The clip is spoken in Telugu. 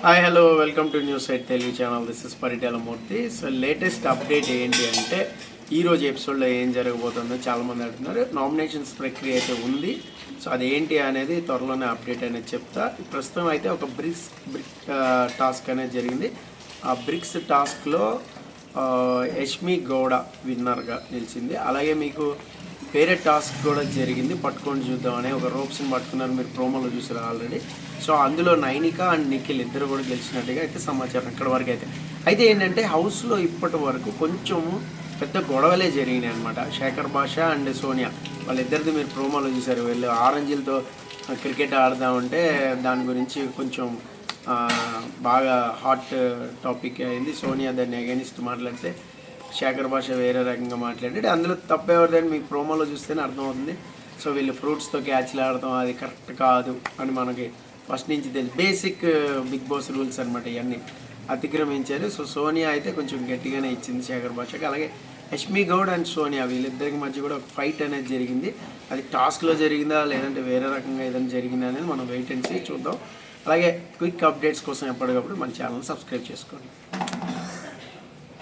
Hi hello welcome to news site Telugu channel. This is Paritala Murthy. So latest update ఏంటి అంటే ఈరోజు ఎపిసోడ్లో ఏం జరగబోతుందో చాలామంది అడుగుతున్నారు. నామినేషన్స్ ప్రక్రియ అయితే ఉంది. సో అదేంటి అనేది త్వరలోనే అప్డేట్ అనేది చెప్తా. ప్రస్తుతం అయితే ఒక బ్రిక్ టాస్క్ అనేది జరిగింది. ఆ బ్రిక్స్ టాస్క్లో యష్మి గౌడ విన్నర్గా నిలిచింది. అలాగే మీకు వేరే టాస్క్ కూడా జరిగింది, పట్టుకొని చూద్దామని. ఒక రోప్స్ని పట్టుకున్నారు, మీరు ప్రోమోలో చూసారు ఆల్రెడీ. సో అందులో నైనిక అండ్ నిఖిల్ ఇద్దరు కూడా గెలిచినట్టుగా అయితే సమాచారం ఇక్కడ వరకు అయితే ఏంటంటే హౌస్లో ఇప్పటి వరకు కొంచెం పెద్ద గొడవలే జరిగినాయి అనమాట. శేఖర్ భాష అండ్ సోనియా వాళ్ళిద్దరిది మీరు ప్రోమోలో చూసారు. వీళ్ళు ఆరెంజ్లతో క్రికెట్ ఆడదామంటే దాని గురించి కొంచెం బాగా హాట్ టాపిక్ అయింది. సోనియా దాన్ని అగైనిస్ట్ మాట్లాడితే శేఖర్ భాష వేరే రకంగా మాట్లాడాడు. అందులో తప్పేవరదని మీకు ప్రోమోలో చూస్తేనే అర్థమవుతుంది. సో వీళ్ళు ఫ్రూట్స్తో క్యాచ్లు ఆడతాం, అది కరెక్ట్ కాదు అని మనకి ఫస్ట్ నుంచి తెలుసు. బేసిక్ బిగ్ బాస్ రూల్స్ అనమాట, ఇవన్నీ అతిక్రమించారు. సో సోనియా అయితే కొంచెం గట్టిగానే ఇచ్చింది శేఖర్ భాషకి. అలాగే యష్మి గౌడ్ అండ్ సోనియా వీళ్ళిద్దరికి మధ్య కూడా ఒక ఫైట్ అనేది జరిగింది. అది టాస్క్లో జరిగిందా లేదంటే వేరే రకంగా ఏదైనా జరిగిందా అనేది మనం వెయిట్ అండ్ సీ చూద్దాం. అలాగే క్విక్ అప్డేట్స్ కోసం ఎప్పటికప్పుడు మన ఛానల్ సబ్స్క్రైబ్ చేసుకోండి.